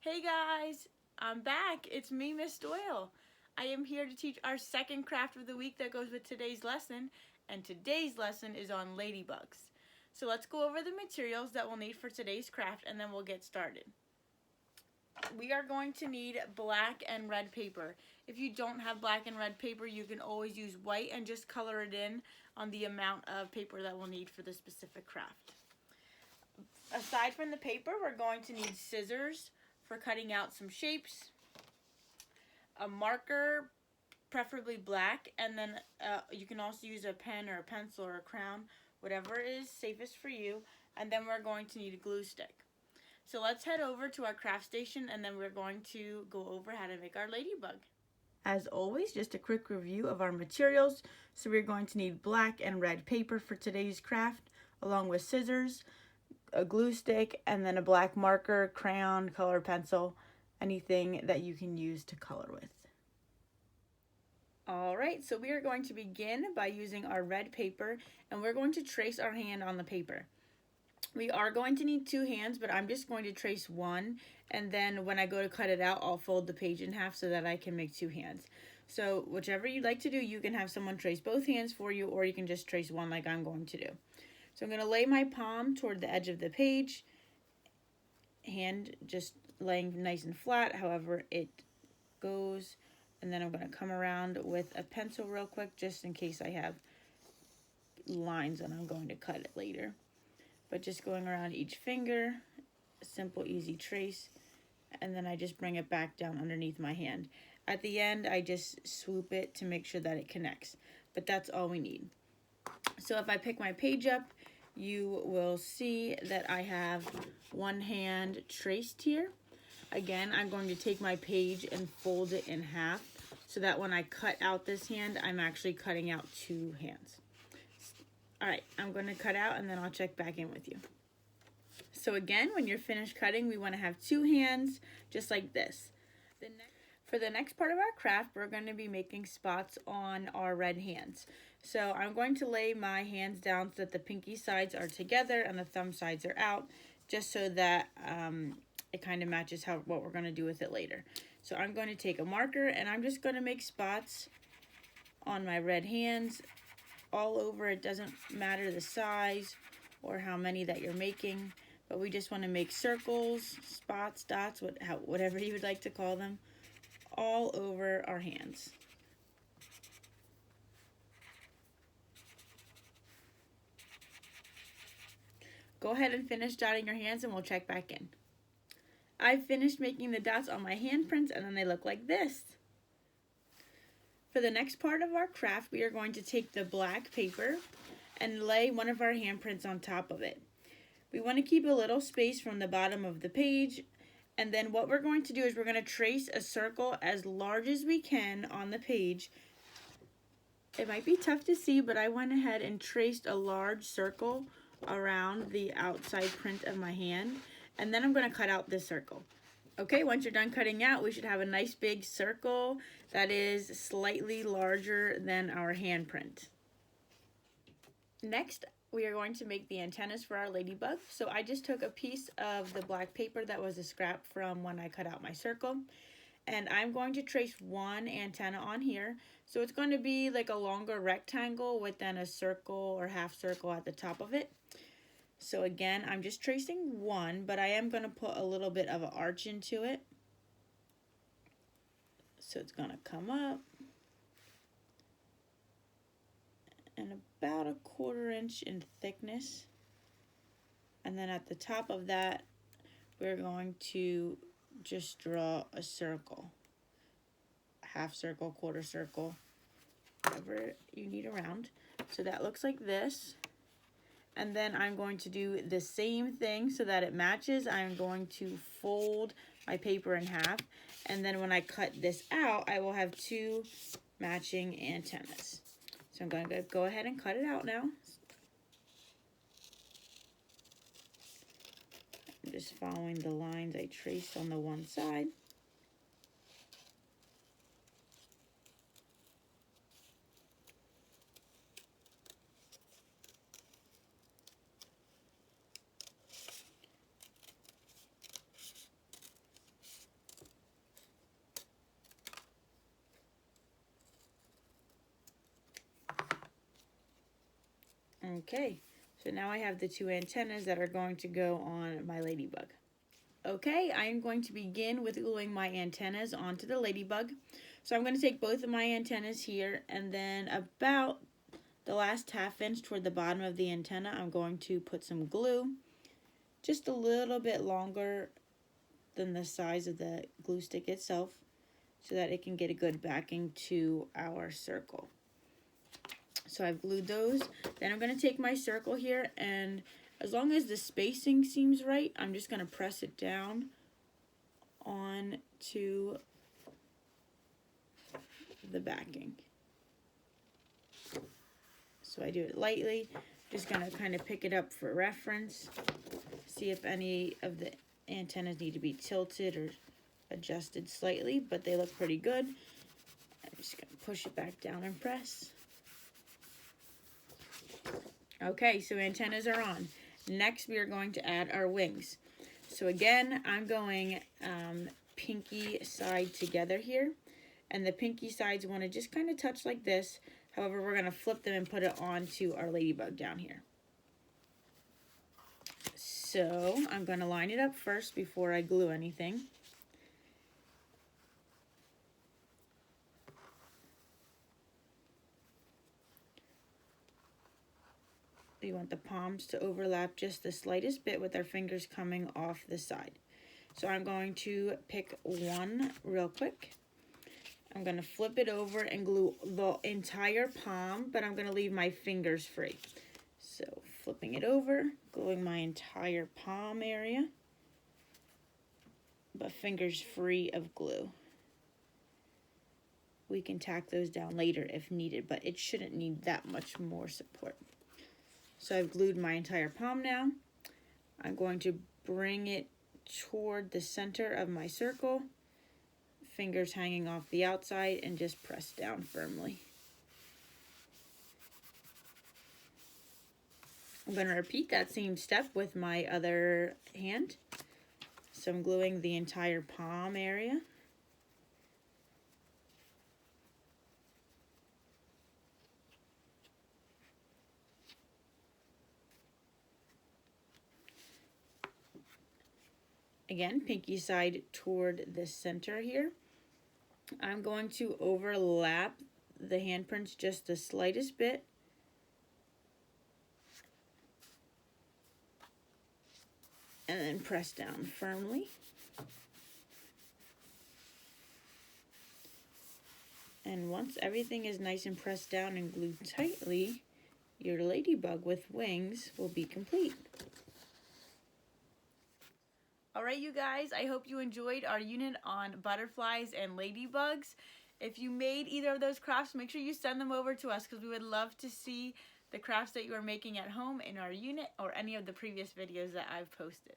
Hey guys, I'm back. It's me, Miss Doyle. I am here to teach our second craft of the week that goes with today's lesson, and today's lesson is on ladybugs. So let's go over the materials that we'll need for today's craft and then we'll get started. We are going to need black and red paper. If you don't have black and red paper, you can always use white and just color it in on the amount of paper that we'll need for the specific craft. Aside from the paper, we're going to need scissors for cutting out some shapes, a marker, preferably black, and then you can also use a pen or a pencil or a crayon, whatever is safest for you, and then we're going to need a glue stick. So let's head over to our craft station and then we're going to go over how to make our ladybug. As always, just a quick review of our materials. So we're going to need black and red paper for today's craft, along with scissors, a glue stick, and then a black marker, crayon, color pencil, anything that you can use to color with. Alright, so we are going to begin by using our red paper, and we're going to trace our hand on the paper. We are going to need two hands, but I'm just going to trace one, and then when I go to cut it out, I'll fold the page in half so that I can make two hands. So whichever you'd like to do, you can have someone trace both hands for you, or you can just trace one like I'm going to do. So I'm going to lay my palm toward the edge of the page, hand just laying nice and flat, however it goes, and then I'm going to come around with a pencil real quick just in case I have lines and I'm going to cut it later. But just going around each finger, a simple easy trace, and then I just bring it back down underneath my hand. At the end, I just swoop it to make sure that it connects, but that's all we need. So if I pick my page up, you will see that I have one hand traced here. Again, I'm going to take my page and fold it in half so that when I cut out this hand, I'm actually cutting out two hands. All right, I'm going to cut out and then I'll check back in with you. So again, when you're finished cutting, we want to have two hands just like this. For the next part of our craft, we're going to be making spots on our red hands. So I'm going to lay my hands down so that the pinky sides are together and the thumb sides are out, just so that it kind of matches what we're going to do with it later. So I'm going to take a marker and I'm just going to make spots on my red hands all over. It doesn't matter the size or how many that you're making, but we just want to make circles, spots, dots, whatever you would like to call them, all over our hands. Go ahead and finish dotting your hands and we'll check back in. I've finished making the dots on my handprints and then they look like this. For the next part of our craft, we are going to take the black paper and lay one of our handprints on top of it. We want to keep a little space from the bottom of the page, and then what we're going to do is we're going to trace a circle as large as we can on the page. It might be tough to see, but I went ahead and traced a large circle around the outside print of my hand, and then I'm going to cut out this circle. Okay, once you're done cutting out, we should have a nice big circle that is slightly larger than our handprint. Next, we are going to make the antennas for our ladybug. So I just took a piece of the black paper that was a scrap from when I cut out my circle, and I'm going to trace one antenna on here. So it's going to be like a longer rectangle with then a circle or half circle at the top of it. So again, I'm just tracing one, but I am going to put a little bit of an arch into it. So it's going to come up and about a 1/4 inch in thickness. And then at the top of that, we're going to just draw a circle. Half circle, 1/4 circle, whatever you need around. So that looks like this. And then I'm going to do the same thing so that it matches. I'm going to fold my paper in half. And then when I cut this out, I will have two matching antennas. So I'm going to go ahead and cut it out now. I'm just following the lines I traced on the one side. Okay, so now I have the 2 antennas that are going to go on my ladybug. Okay, I am going to begin with gluing my antennas onto the ladybug. So I'm going to take both of my antennas here, and then about the last 1/2 inch toward the bottom of the antenna, I'm going to put some glue, just a little bit longer than the size of the glue stick itself, so that it can get a good backing to our circle. So I've glued those. Then I'm going to take my circle here, and as long as the spacing seems right, I'm just going to press it down onto the backing. So I do it lightly, just going to kind of pick it up for reference, see if any of the antennas need to be tilted or adjusted slightly, but they look pretty good. I'm just going to push it back down and press. Okay, so antennas are on. Next, we are going to add our wings. So again, I'm going pinky side together here. And the pinky sides want to just kind of touch like this. However, we're going to flip them and put it onto our ladybug down here. So I'm going to line it up first before I glue anything. We want the palms to overlap just the slightest bit with our fingers coming off the side. So I'm going to pick one real quick. I'm going to flip it over and glue the entire palm, but I'm going to leave my fingers free. So flipping it over, gluing my entire palm area, but fingers free of glue. We can tack those down later if needed, but it shouldn't need that much more support. So I've glued my entire palm now. I'm going to bring it toward the center of my circle, fingers hanging off the outside, and just press down firmly. I'm going to repeat that same step with my other hand. So I'm gluing the entire palm area. Again, pinky side toward the center here. I'm going to overlap the handprints just the slightest bit. And then press down firmly. And once everything is nice and pressed down and glued tightly, your ladybug with wings will be complete. Alright you guys, I hope you enjoyed our unit on butterflies and ladybugs. If you made either of those crafts, make sure you send them over to us because we would love to see the crafts that you are making at home in our unit or any of the previous videos that I've posted.